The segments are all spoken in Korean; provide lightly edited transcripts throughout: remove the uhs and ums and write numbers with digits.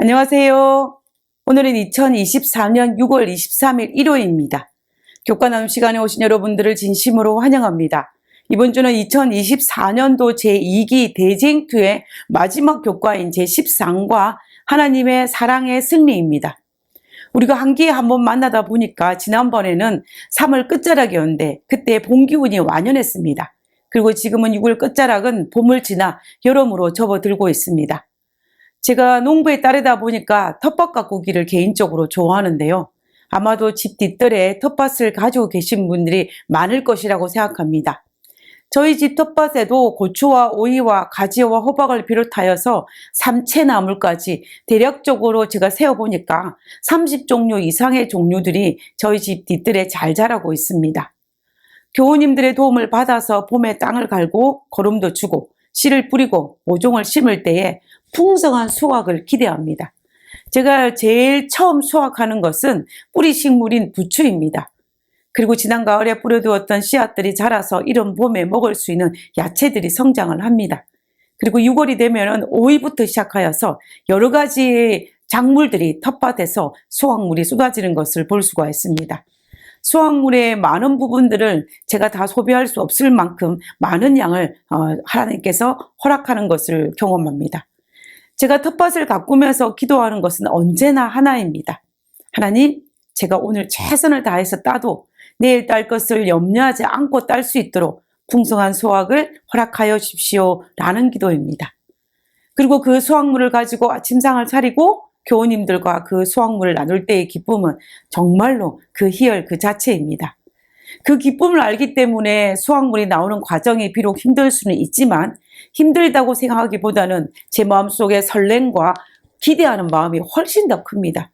안녕하세요. 오늘은 2024년 6월 23일 일요일입니다. 교과 나눔 시간에 오신 여러분들을 진심으로 환영합니다. 이번 주는 2024년도 제2기 대쟁투의 마지막 교과인 제13과 하나님의 사랑의 승리입니다. 우리가 한 기회에 한번 만나다 보니까 지난번에는 3월 끝자락이었는데 그때 봄 기운이 완연했습니다. 그리고 지금은 6월 끝자락은 봄을 지나 여름으로 접어들고 있습니다. 제가 농부에 따르다 보니까 텃밭 가꾸기를 개인적으로 좋아하는데요. 아마도 집 뒷뜰에 텃밭을 가지고 계신 분들이 많을 것이라고 생각합니다. 저희 집 텃밭에도 고추와 오이와 가지와 호박을 비롯하여서 삼채나물까지 대략적으로 제가 세어보니까 30종류 이상의 종류들이 저희 집 뒷뜰에 잘 자라고 있습니다. 교우님들의 도움을 받아서 봄에 땅을 갈고 거름도 주고 씨를 뿌리고 모종을 심을 때에 풍성한 수확을 기대합니다. 제가 제일 처음 수확하는 것은 뿌리 식물인 부추입니다. 그리고 지난 가을에 뿌려두었던 씨앗들이 자라서 이른 봄에 먹을 수 있는 야채들이 성장을 합니다. 그리고 6월이 되면 오이부터 시작하여서 여러 가지 작물들이 텃밭에서 수확물이 쏟아지는 것을 볼 수가 있습니다. 수확물의 많은 부분들을 제가 다 소비할 수 없을 만큼 많은 양을 하나님께서 허락하는 것을 경험합니다. 제가 텃밭을 가꾸면서 기도하는 것은 언제나 하나입니다. 하나님, 제가 오늘 최선을 다해서 따도 내일 딸 것을 염려하지 않고 딸 수 있도록 풍성한 수확을 허락하여 주십시오 라는 기도입니다. 그리고 그 수확물을 가지고 아침상을 차리고 교우님들과 그 수확물을 나눌 때의 기쁨은 정말로 그 희열 그 자체입니다. 그 기쁨을 알기 때문에 수확물이 나오는 과정이 비록 힘들 수는 있지만 힘들다고 생각하기보다는 제 마음속에 설렘과 기대하는 마음이 훨씬 더 큽니다.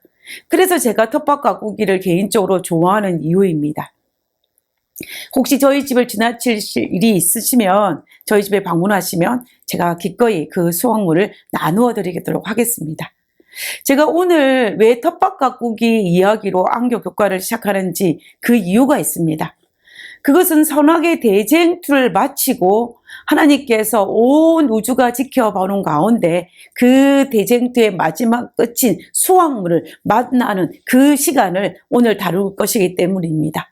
그래서 제가 텃밭 가꾸기를 개인적으로 좋아하는 이유입니다. 혹시 저희 집을 지나칠 일이 있으시면 저희 집에 방문하시면 제가 기꺼이 그 수확물을 나누어 드리도록 하겠습니다. 제가 오늘 왜 텃밭 가꾸기 이야기로 안교 교과를 시작하는지 그 이유가 있습니다. 그것은 선악의 대쟁투를 마치고 하나님께서 온 우주가 지켜보는 가운데 그 대쟁투의 마지막 끝인 수확물을 만나는 그 시간을 오늘 다룰 것이기 때문입니다.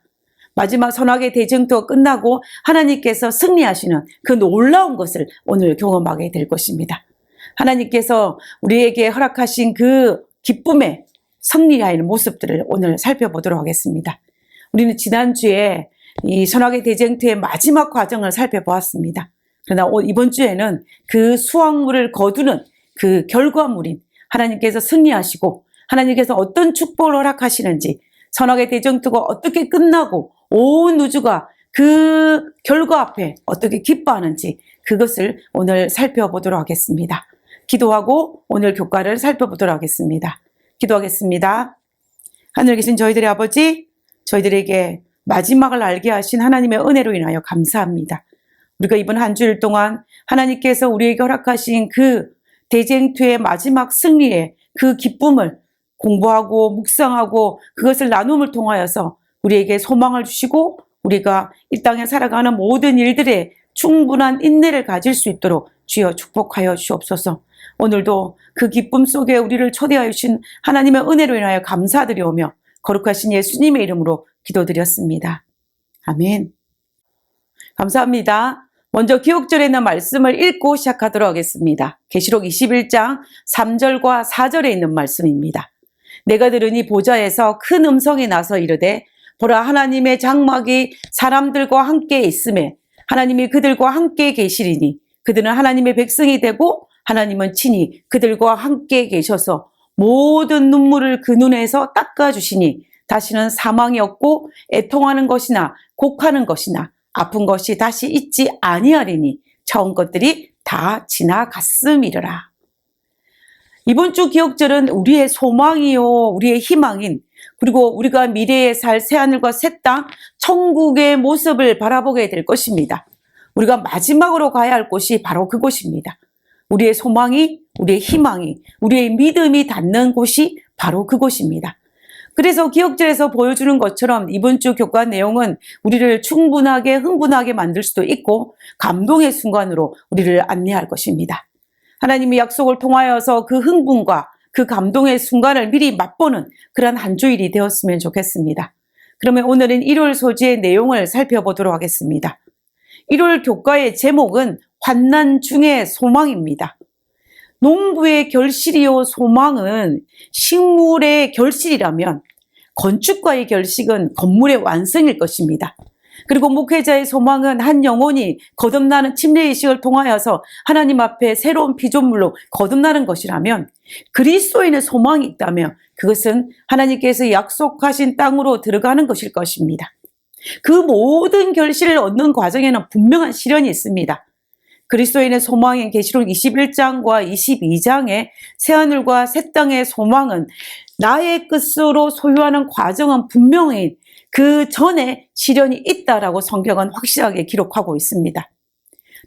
마지막 선악의 대쟁투가 끝나고 하나님께서 승리하시는 그 놀라운 것을 오늘 경험하게 될 것입니다. 하나님께서 우리에게 허락하신 그 기쁨의 승리하는 모습들을 오늘 살펴보도록 하겠습니다. 우리는 지난주에 이 선악의 대쟁투의 마지막 과정을 살펴보았습니다. 그러나 이번 주에는 그 수확물을 거두는 그 결과물인 하나님께서 승리하시고 하나님께서 어떤 축복을 허락하시는지 선악의 대쟁투가 어떻게 끝나고 온 우주가 그 결과 앞에 어떻게 기뻐하는지 그것을 오늘 살펴보도록 하겠습니다. 기도하고 오늘 교과를 살펴보도록 하겠습니다. 기도하겠습니다. 하늘에 계신 저희들의 아버지, 저희들에게 마지막을 알게 하신 하나님의 은혜로 인하여 감사합니다. 우리가 이번 한 주일 동안 하나님께서 우리에게 허락하신 그 대쟁투의 마지막 승리의 그 기쁨을 공부하고 묵상하고 그것을 나눔을 통하여서 우리에게 소망을 주시고 우리가 이 땅에 살아가는 모든 일들에 충분한 인내를 가질 수 있도록 주여 축복하여 주옵소서. 오늘도 그 기쁨 속에 우리를 초대하여 주신 하나님의 은혜로 인하여 감사드리오며 거룩하신 예수님의 이름으로 기도드렸습니다. 아멘. 감사합니다. 먼저 기억절에 있는 말씀을 읽고 시작하도록 하겠습니다. 계시록 21장 3절과 4절에 있는 말씀입니다. 내가 들으니 보좌에서 큰 음성이 나서 이르되 보라 하나님의 장막이 사람들과 함께 있음에 하나님이 그들과 함께 계시리니 그들은 하나님의 백성이 되고 하나님은 친히 그들과 함께 계셔서 모든 눈물을 그 눈에서 닦아주시니 다시는 사망이 없고 애통하는 것이나 곡하는 것이나 아픈 것이 다시 있지 아니하리니 처음 것들이 다 지나갔음이러라. 이번 주 기억절은 우리의 소망이요 우리의 희망인 그리고 우리가 미래에 살 새하늘과 새 땅 천국의 모습을 바라보게 될 것입니다. 우리가 마지막으로 가야 할 곳이 바로 그곳입니다. 우리의 소망이 우리의 희망이 우리의 믿음이 닿는 곳이 바로 그곳입니다. 그래서 기억절에서 보여주는 것처럼 이번 주 교과 내용은 우리를 충분하게 흥분하게 만들 수도 있고 감동의 순간으로 우리를 안내할 것입니다. 하나님의 약속을 통하여서 그 흥분과 그 감동의 순간을 미리 맛보는 그런 한 주일이 되었으면 좋겠습니다. 그러면 오늘은 일요일 소지의 내용을 살펴보도록 하겠습니다. 일요일 교과의 제목은 환난 중의 소망입니다. 농부의 결실이요 소망은 식물의 결실이라면 건축가의 결실은 건물의 완성일 것입니다. 그리고 목회자의 소망은 한 영혼이 거듭나는 침례의식을 통하여서 하나님 앞에 새로운 피조물로 거듭나는 것이라면 그리스도인의 소망이 있다면 그것은 하나님께서 약속하신 땅으로 들어가는 것일 것입니다. 그 모든 결실을 얻는 과정에는 분명한 시련이 있습니다. 그리스도인의 소망인 계시록 21장과 22장의 새하늘과 새 땅의 소망은 나의 끝으로 소유하는 과정은 분명히 그 전에 시련이 있다라고 성경은 확실하게 기록하고 있습니다.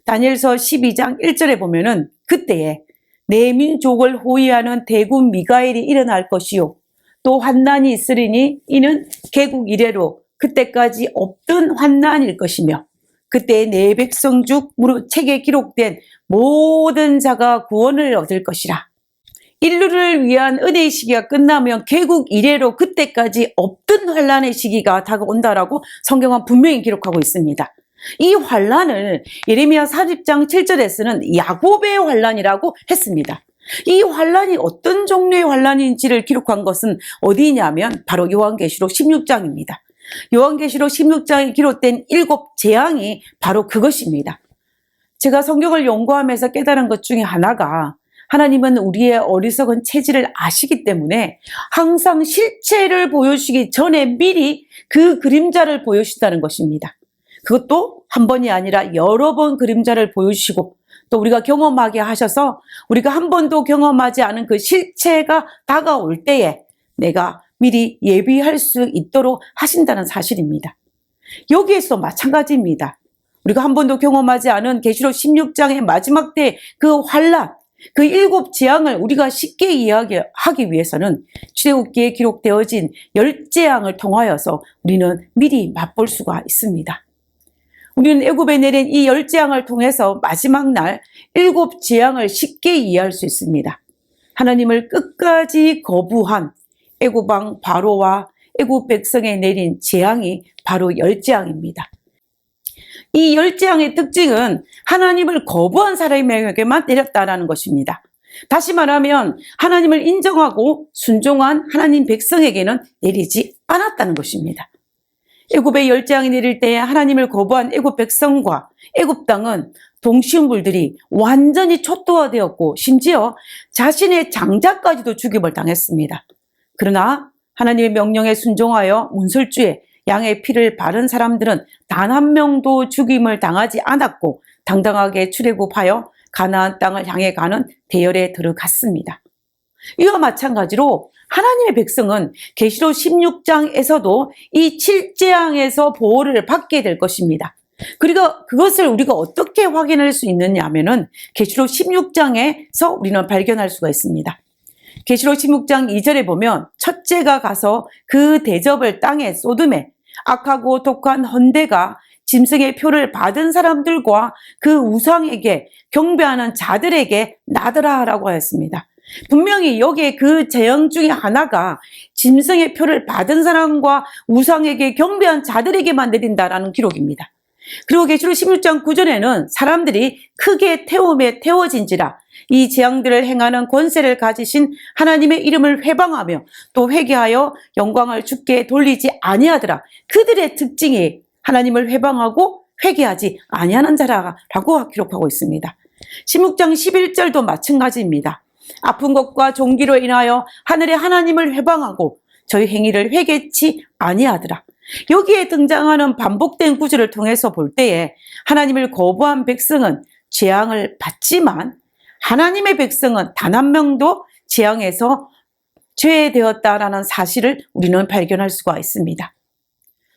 다니엘서 12장 1절에 보면은 그때에 내 민족을 호위하는 대군 미가엘이 일어날 것이요 또 환난이 있으리니 이는 개국 이래로 그때까지 없던 환난일 것이며 그때 내 백성 중 무릇 책에 기록된 모든 자가 구원을 얻을 것이라. 인류를 위한 은혜의 시기가 끝나면 개국 이래로 그때까지 없던 환난의 시기가 다가온다라고 성경은 분명히 기록하고 있습니다. 이 환난을 예레미야 40장 7절에서는 야곱의 환난이라고 했습니다. 이 환난이 어떤 종류의 환난인지를 기록한 것은 어디냐면 바로 요한계시록 16장입니다. 요한계시록 16장에 기록된 7 재앙이 바로 그것입니다. 제가 성경을 연구하면서 깨달은 것 중에 하나가 하나님은 우리의 어리석은 체질을 아시기 때문에 항상 실체를 보여주시기 전에 미리 그 그림자를 보여주신다는 것입니다. 그것도 한 번이 아니라 여러 번 그림자를 보여주시고 또 우리가 경험하게 하셔서 우리가 한 번도 경험하지 않은 그 실체가 다가올 때에 내가 미리 예비할 수 있도록 하신다는 사실입니다. 여기에서 마찬가지입니다. 우리가 한 번도 경험하지 않은 계시록 16장의 마지막 때 그 환난, 그 7 재앙을 우리가 쉽게 이해하기 위해서는 출애굽기에 기록되어진 10 재앙을 통하여서 우리는 미리 맛볼 수가 있습니다. 우리는 애굽에 내린 이 10 재앙을 통해서 마지막 날 7 재앙을 쉽게 이해할 수 있습니다. 하나님을 끝까지 거부한 애굽 왕 바로와 애굽 백성에 내린 재앙이 바로 10 재앙입니다. 이 10 재앙의 특징은 하나님을 거부한 사람에게만 내렸다라는 것입니다. 다시 말하면 하나님을 인정하고 순종한 하나님 백성에게는 내리지 않았다는 것입니다. 애굽의 10 재앙이 내릴 때 하나님을 거부한 애굽 백성과 애굽 땅은 동식물들이 완전히 초토화되었고 심지어 자신의 장자까지도 죽임을 당했습니다. 그러나 하나님의 명령에 순종하여 문설주에 양의 피를 바른 사람들은 단 한 명도 죽임을 당하지 않았고 당당하게 출애굽하여 가나안 땅을 향해 가는 대열에 들어갔습니다. 이와 마찬가지로 하나님의 백성은 계시록 16장에서도 이 7 재앙에서 보호를 받게 될 것입니다. 그리고 그것을 우리가 어떻게 확인할 수 있느냐 하면은 계시록 16장에서 우리는 발견할 수가 있습니다. 계시록 16장 2절에 보면 첫째가 가서 그 대접을 땅에 쏟음에 악하고 독한 헌대가 짐승의 표를 받은 사람들과 그 우상에게 경배하는 자들에게 나더라라고 하였습니다. 분명히 여기에 그 재앙 중에 하나가 짐승의 표를 받은 사람과 우상에게 경배한 자들에게만 내린다라는 기록입니다. 그리고 계시록 16장 9절에는 사람들이 크게 태움에 태워진지라 이 재앙들을 행하는 권세를 가지신 하나님의 이름을 회방하며 또 회개하여 영광을 주께 돌리지 아니하더라. 그들의 특징이 하나님을 회방하고 회개하지 아니하는 자라고 기록하고 있습니다. 16장 11절도 마찬가지입니다. 아픈 것과 종기로 인하여 하늘의 하나님을 회방하고 저희 행위를 회개치 아니하더라. 여기에 등장하는 반복된 구절을 통해서 볼 때에 하나님을 거부한 백성은 재앙을 받지만 하나님의 백성은 단 한 명도 재앙에서 제외되었다라는 사실을 우리는 발견할 수가 있습니다.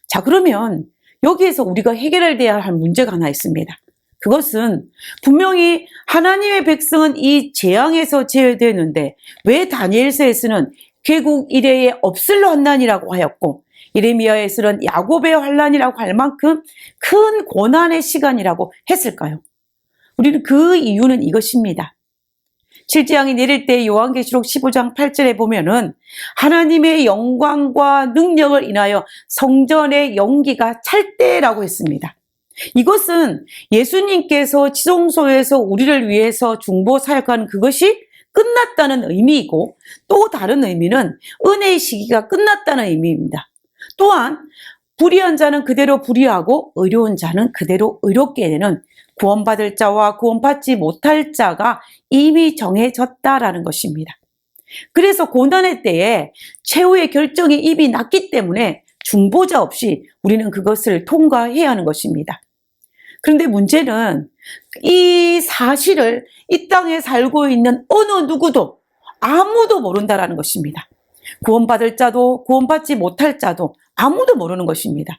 자, 그러면 여기에서 우리가 해결해야 할 문제가 하나 있습니다. 그것은 분명히 하나님의 백성은 이 재앙에서 제외되는데 왜 다니엘서에서는 개국 이래에 없을 환난이라고 하였고 예레미야에서는 야곱의 환난이라고 할 만큼 큰 고난의 시간이라고 했을까요? 우리는 그 이유는 이것입니다. 칠지양이 내릴 때 요한계시록 15장 8절에 보면은 하나님의 영광과 능력을 인하여 성전의 연기가 찰 때라고 했습니다. 이것은 예수님께서 지성소에서 우리를 위해서 중보 사역하는 그것이 끝났다는 의미이고, 또 다른 의미는 은혜의 시기가 끝났다는 의미입니다. 또한 불의한 자는 그대로 불의하고 의로운 자는 그대로 의롭게 되는 구원받을 자와 구원받지 못할 자가 이미 정해졌다라는 것입니다. 그래서 고난의 때에 최후의 결정이 이미 났기 때문에 중보자 없이 우리는 그것을 통과해야 하는 것입니다. 그런데 문제는 이 사실을 이 땅에 살고 있는 어느 누구도 아무도 모른다라는 것입니다. 구원받을 자도 구원받지 못할 자도 아무도 모르는 것입니다.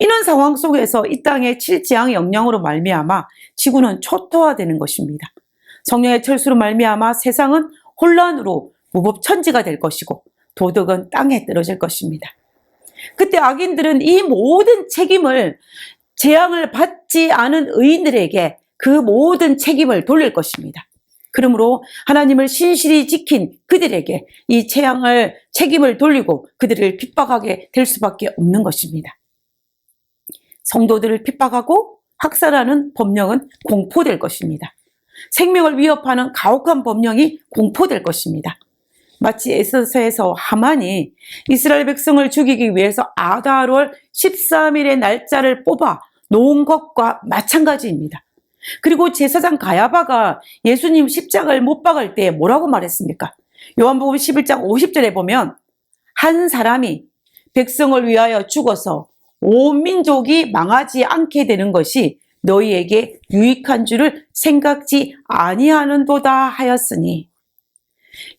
이런 상황 속에서 이 땅의 칠지양의 영향으로 말미암아 지구는 초토화되는 것입니다. 성령의 철수로 말미암아 세상은 혼란으로 무법천지가 될 것이고 도덕은 땅에 떨어질 것입니다. 그때 악인들은 이 모든 책임을 재앙을 받지 않은 의인들에게 그 모든 책임을 돌릴 것입니다. 그러므로 하나님을 신실히 지킨 그들에게 이 책임을 돌리고 그들을 핍박하게 될 수밖에 없는 것입니다. 성도들을 핍박하고 학살하는 법령은 공포될 것입니다. 생명을 위협하는 가혹한 법령이 공포될 것입니다. 마치 에스더서에서 하만이 이스라엘 백성을 죽이기 위해서 아달월 13일의 날짜를 뽑아 놓은 것과 마찬가지입니다. 그리고 제사장 가야바가 예수님 십자가를 못 박을 때 뭐라고 말했습니까? 요한복음 11장 50절에 보면 한 사람이 백성을 위하여 죽어서 온 민족이 망하지 않게 되는 것이 너희에게 유익한 줄을 생각지 아니하는도다 하였으니,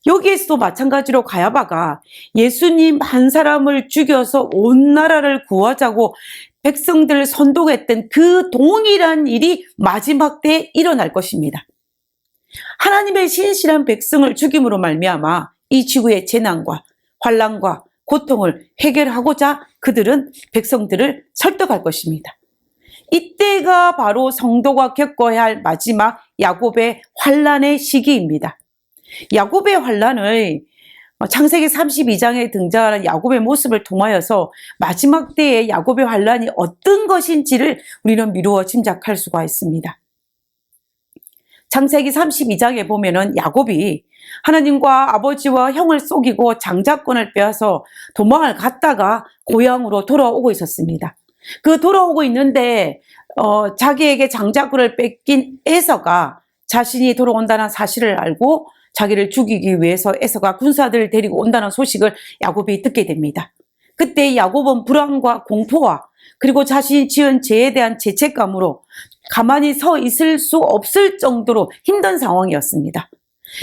여기에서도 마찬가지로 가야바가 예수님 한 사람을 죽여서 온 나라를 구하자고 백성들을 선동했던 그 동일한 일이 마지막 때에 일어날 것입니다. 하나님의 신실한 백성을 죽임으로 말미암아 이 지구의 재난과 환난과 고통을 해결하고자 그들은 백성들을 설득할 것입니다. 이때가 바로 성도가 겪어야 할 마지막 야곱의 환난의 시기입니다. 야곱의 환난을 창세기 32장에 등장하는 야곱의 모습을 통하여서 마지막 때의 야곱의 환난이 어떤 것인지를 우리는 미루어 짐작할 수가 있습니다. 창세기 32장에 보면은 야곱이 하나님과 아버지와 형을 속이고 장자권을 빼앗아 도망을 갔다가 고향으로 돌아오고 있었습니다. 그 돌아오고 있는데 자기에게 장자권을 뺏긴 에서가 자신이 돌아온다는 사실을 알고 자기를 죽이기 위해서 에서가 군사들을 데리고 온다는 소식을 야곱이 듣게 됩니다. 그때 야곱은 불안과 공포와 그리고 자신이 지은 죄에 대한 죄책감으로 가만히 서 있을 수 없을 정도로 힘든 상황이었습니다.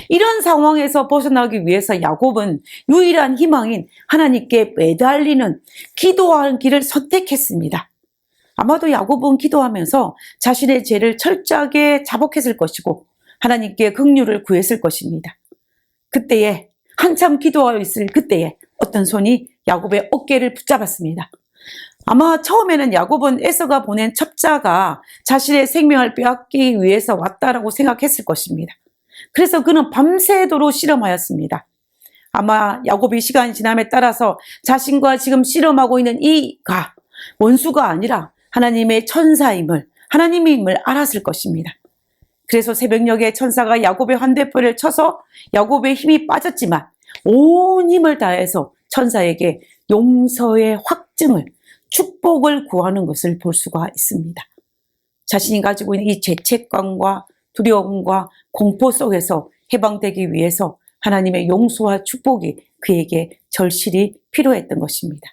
이런 상황에서 벗어나기 위해서 야곱은 유일한 희망인 하나님께 매달리는 기도하는 길을 선택했습니다. 아마도 야곱은 기도하면서 자신의 죄를 철저하게 자복했을 것이고 하나님께 긍휼을 구했을 것입니다. 그때에 한참 기도하여 있을 그때에 어떤 손이 야곱의 어깨를 붙잡았습니다. 아마 처음에는 야곱은 에서가 보낸 첩자가 자신의 생명을 빼앗기 위해서 왔다라고 생각했을 것입니다. 그래서 그는 밤새도록 실험하였습니다. 아마 야곱이 시간이 지남에 따라서 자신과 지금 실험하고 있는 이가 원수가 아니라 하나님의 천사임을, 하나님임을 알았을 것입니다. 그래서 새벽녘에 천사가 야곱의 환대포를 쳐서 야곱의 힘이 빠졌지만 온 힘을 다해서 천사에게 용서의 확증을, 축복을 구하는 것을 볼 수가 있습니다. 자신이 가지고 있는 이 죄책감과 두려움과 공포 속에서 해방되기 위해서 하나님의 용서와 축복이 그에게 절실히 필요했던 것입니다.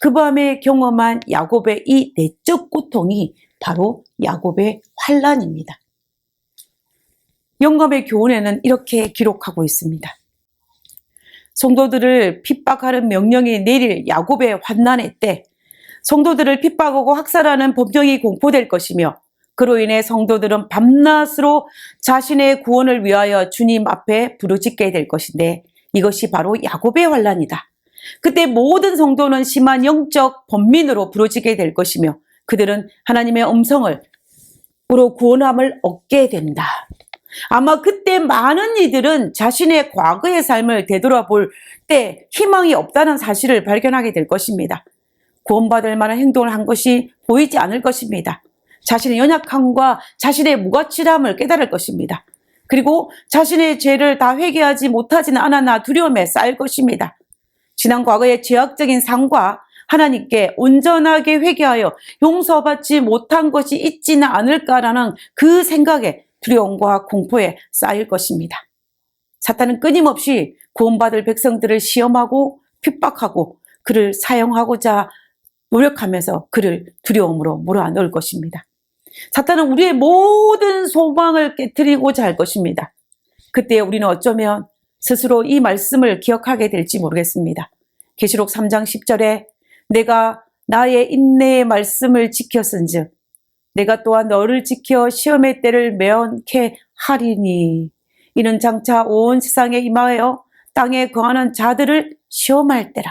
그 밤에 경험한 야곱의 이 내적 고통이 바로 야곱의 환난입니다. 영감의 교훈에는 이렇게 기록하고 있습니다. 성도들을 핍박하는 명령이 내릴 야곱의 환난의 때 성도들을 핍박하고 학살하는 법령이 공포될 것이며 그로 인해 성도들은 밤낮으로 자신의 구원을 위하여 주님 앞에 부르짖게 될 것인데 이것이 바로 야곱의 환난이다. 그때 모든 성도는 심한 영적 번민으로 부르짖게 될 것이며 그들은 하나님의 음성을 구원함을 얻게 된다. 아마 그때 많은 이들은 자신의 과거의 삶을 되돌아볼 때 희망이 없다는 사실을 발견하게 될 것입니다. 구원받을 만한 행동을 한 것이 보이지 않을 것입니다. 자신의 연약함과 자신의 무가치함을 깨달을 것입니다. 그리고 자신의 죄를 다 회개하지 못하지는 않았나 두려움에 쌓일 것입니다. 지난 과거의 죄악적인 삶과 하나님께 온전하게 회개하여 용서받지 못한 것이 있지는 않을까라는 그 생각에 두려움과 공포에 쌓일 것입니다. 사탄은 끊임없이 구원받을 백성들을 시험하고 핍박하고 그를 사용하고자 노력하면서 그를 두려움으로 몰아넣을 것입니다. 사탄은 우리의 모든 소망을 깨트리고자 할 것입니다. 그때 우리는 어쩌면 스스로 이 말씀을 기억하게 될지 모르겠습니다. 계시록 3장 10절에 내가 나의 인내의 말씀을 지켰은즉 내가 또한 너를 지켜 시험의 때를 면케 하리니 이는 장차 온 세상에 임하여 땅에 거하는 자들을 시험할 때라.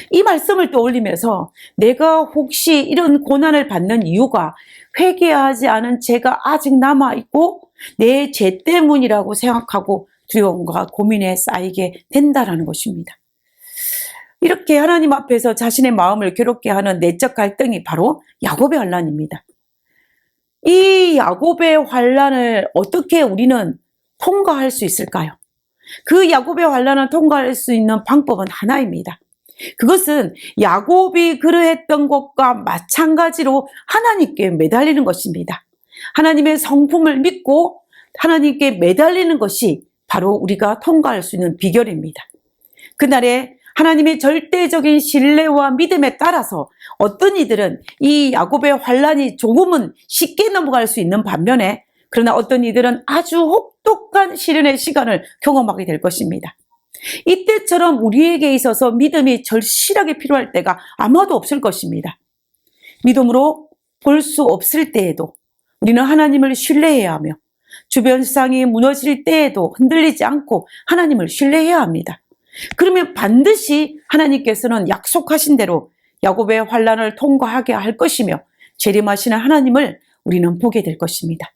이 말씀을 떠올리면서 내가 혹시 이런 고난을 받는 이유가 회개하지 않은 죄가 아직 남아있고 내 죄 때문이라고 생각하고 두려움과 고민에 쌓이게 된다는 것입니다. 이렇게 하나님 앞에서 자신의 마음을 괴롭게 하는 내적 갈등이 바로 야곱의 환난입니다. 이 야곱의 환난을 어떻게 우리는 통과할 수 있을까요? 그 야곱의 환난을 통과할 수 있는 방법은 하나입니다. 그것은 야곱이 그러했던 것과 마찬가지로 하나님께 매달리는 것입니다. 하나님의 성품을 믿고 하나님께 매달리는 것이 바로 우리가 통과할 수 있는 비결입니다. 그날에 하나님의 절대적인 신뢰와 믿음에 따라서 어떤 이들은 이 야곱의 환난이 조금은 쉽게 넘어갈 수 있는 반면에 그러나 어떤 이들은 아주 혹독한 시련의 시간을 경험하게 될 것입니다. 이때처럼 우리에게 있어서 믿음이 절실하게 필요할 때가 아마도 없을 것입니다. 믿음으로 볼 수 없을 때에도 우리는 하나님을 신뢰해야 하며 주변 세상이 무너질 때에도 흔들리지 않고 하나님을 신뢰해야 합니다. 그러면 반드시 하나님께서는 약속하신 대로 야곱의 환난을 통과하게 할 것이며 재림하시는 하나님을 우리는 보게 될 것입니다.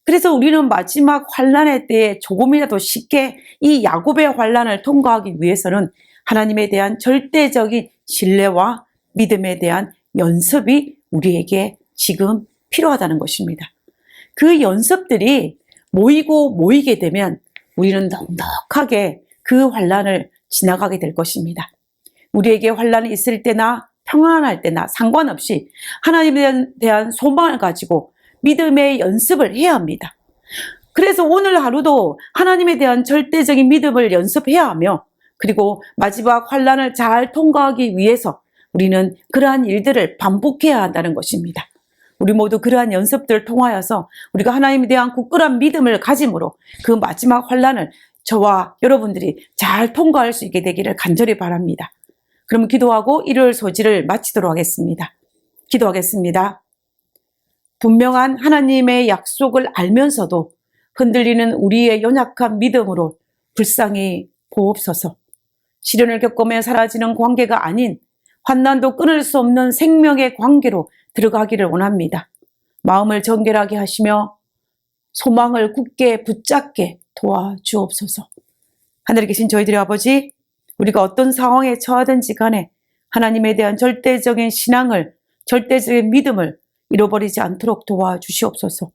그래서 우리는 마지막 환난의 때에 조금이라도 쉽게 이 야곱의 환난을 통과하기 위해서는 하나님에 대한 절대적인 신뢰와 믿음에 대한 연습이 우리에게 지금 필요하다는 것입니다. 그 연습들이 모이게 되면 우리는 넉넉하게 그 환난을 지나가게 될 것입니다. 우리에게 환난이 있을 때나 평안할 때나 상관없이 하나님에 대한 소망을 가지고 믿음의 연습을 해야 합니다. 그래서 오늘 하루도 하나님에 대한 절대적인 믿음을 연습해야 하며 그리고 마지막 환난을 잘 통과하기 위해서 우리는 그러한 일들을 반복해야 한다는 것입니다. 우리 모두 그러한 연습들을 통하여서 우리가 하나님에 대한 굳건한 믿음을 가짐으로 그 마지막 환난을 저와 여러분들이 잘 통과할 수 있게 되기를 간절히 바랍니다. 그럼 기도하고 일요일 소지를 마치도록 하겠습니다. 기도하겠습니다. 분명한 하나님의 약속을 알면서도 흔들리는 우리의 연약한 믿음으로 불쌍히 보옵소서. 시련을 겪으며 사라지는 관계가 아닌 환난도 끊을 수 없는 생명의 관계로 들어가기를 원합니다. 마음을 정결하게 하시며 소망을 굳게 붙잡게 도와주옵소서. 하늘에 계신 저희들의 아버지, 우리가 어떤 상황에 처하든지 간에 하나님에 대한 절대적인 신앙을, 절대적인 믿음을 잃어버리지 않도록 도와주시옵소서.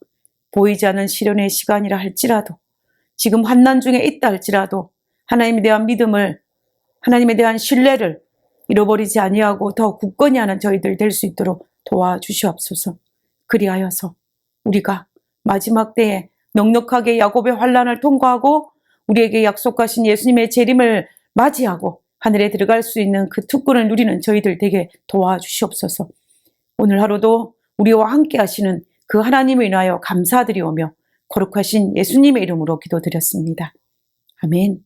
보이지 않는 시련의 시간이라 할지라도, 지금 환난 중에 있다 할지라도 하나님에 대한 믿음을, 하나님에 대한 신뢰를 잃어버리지 아니하고 더 굳건히 하는 저희들 될 수 있도록 도와주시옵소서. 그리하여서 우리가 마지막 때에 넉넉하게 야곱의 환난을 통과하고 우리에게 약속하신 예수님의 재림을 맞이하고 하늘에 들어갈 수 있는 그 특권을 누리는 저희들 되게 도와주시옵소서. 오늘 하루도 우리와 함께 하시는 그 하나님을 인하여 감사드리오며 거룩하신 예수님의 이름으로 기도드렸습니다. 아멘.